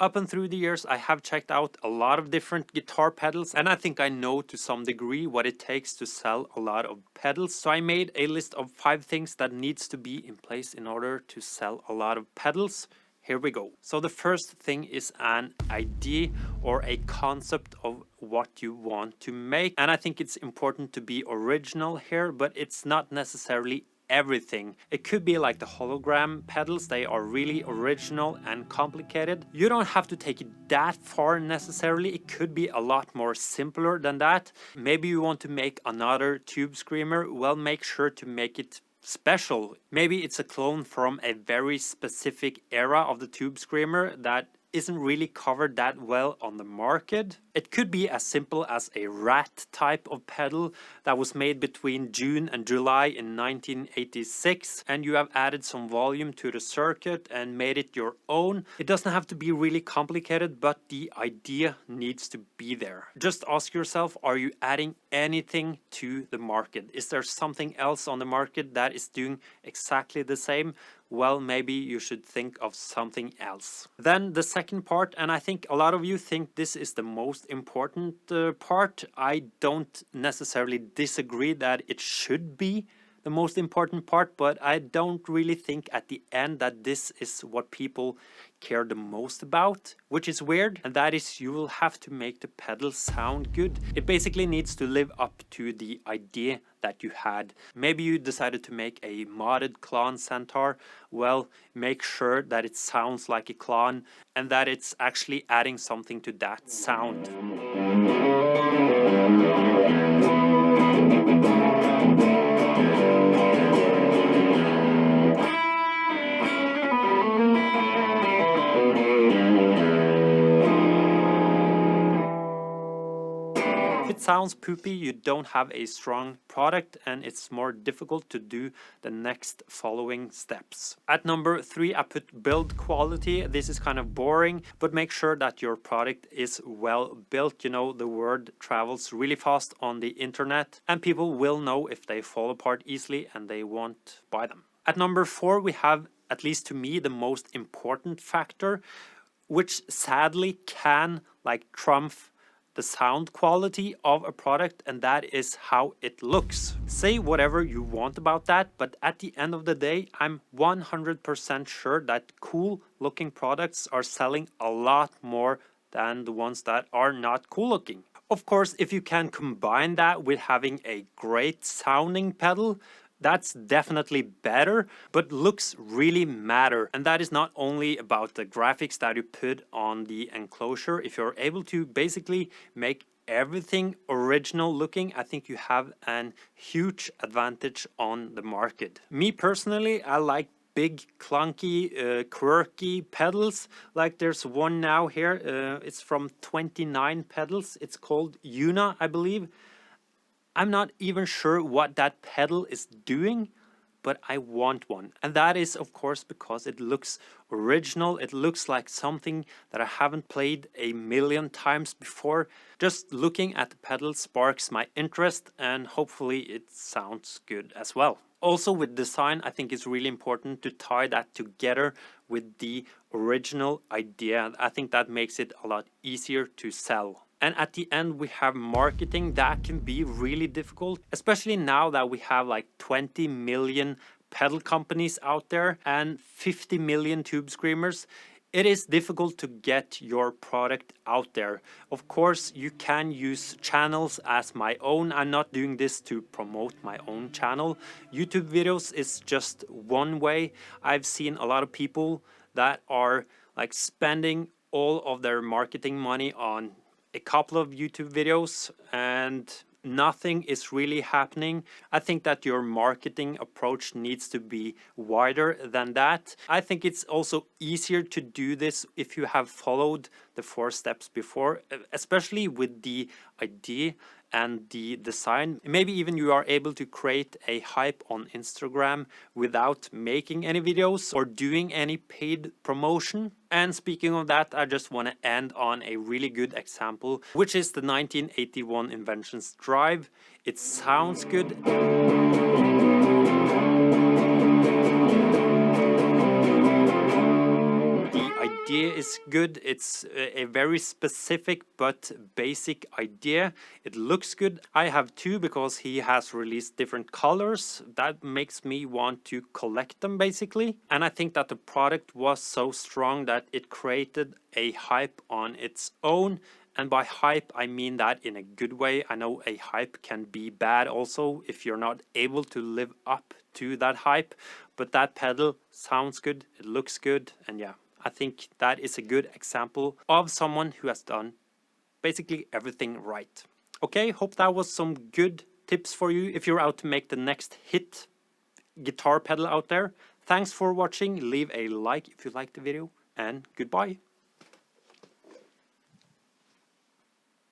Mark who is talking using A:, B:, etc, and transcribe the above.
A: Up and through the years, I have checked out a lot of different guitar pedals, and I think I know to some degree what it takes to sell a lot of pedals. So I made a list of 5 things that needs to be in place in order to sell a lot of pedals. Here we go. So the first thing is an idea or a concept of what you want to make. And I think it's important to be original here, but it's not necessarily everything. It could be like the hologram pedals. They are really original and complicated. You don't have to take it that far necessarily. It could be a lot more simpler than that. Maybe you want to make another tube screamer. Well, make sure to make it special. Maybe it's a clone from a very specific era of the tube screamer that isn't really covered that well on the market. It could be as simple as a rat type of pedal that was made between June and July in 1986, and you have added some volume to the circuit and made it your own. It doesn't have to be really complicated, but the idea needs to be there. Just ask yourself, are you adding anything to the market? Is there something else on the market that is doing exactly the same? Well, maybe you should think of something else. Then the second part, and I think a lot of you think this is the most important part. I don't necessarily disagree that it should be the most important part, but I don't really think at the end that this is what people care the most about, which is weird, and that is you will have to make the pedal sound good. It basically needs to live up to the idea that you had. Maybe you decided to make a modded clone centaur. Well, make sure that it sounds like a clone and that it's actually adding something to that sound. If it sounds poopy, you don't have a strong product and it's more difficult to do the next following steps. At number 3, I put build quality. This is kind of boring, but make sure that your product is well built. You know, the word travels really fast on the internet and people will know if they fall apart easily and they won't buy them. At number 4, we have, at least to me, the most important factor, which sadly can trump the sound quality of a product, and that is how it looks. Say whatever you want about that, but at the end of the day, I'm 100% sure that cool looking products are selling a lot more than the ones that are not cool looking. Of course, if you can combine that with having a great sounding pedal, that's definitely better, but looks really matter. And that is not only about the graphics that you put on the enclosure. If you're able to basically make everything original looking, I think you have an huge advantage on the market. Me personally, I like big, clunky, quirky pedals. Like there's one now here. It's from 29 Pedals. It's called Una, I believe. I'm not even sure what that pedal is doing, but I want one. And that is, of course, because it looks original. It looks like something that I haven't played a million times before. Just looking at the pedal sparks my interest, and hopefully it sounds good as well. Also with design, I think it's really important to tie that together with the original idea. I think that makes it a lot easier to sell. And at the end, we have marketing. That can be really difficult, especially now that we have 20 million pedal companies out there and 50 million tube screamers. It is difficult to get your product out there. Of course, you can use channels as my own. I'm not doing this to promote my own channel. YouTube videos is just one way. I've seen a lot of people that are spending all of their marketing money on a couple of YouTube videos and nothing is really happening. I think that your marketing approach needs to be wider than that. I think it's also easier to do this if you have followed the 4 steps before, especially with the idea and the design. Maybe even you are able to create a hype on Instagram without making any videos or doing any paid promotion. And speaking of that, I just want to end on a really good example, which is the 1981 Inventions Drive. It sounds good. The idea is good. It's a very specific but basic idea. It looks good. I have two because he has released different colors. That makes me want to collect them basically. And I think that the product was so strong that it created a hype on its own. And by hype, I mean that in a good way. I know a hype can be bad also if you're not able to live up to that hype. But that pedal sounds good, it looks good, and yeah, I think that is a good example of someone who has done basically everything right. Okay, hope that was some good tips for you if you're out to make the next hit guitar pedal out there. Thanks for watching. Leave a like if you liked the video, and goodbye.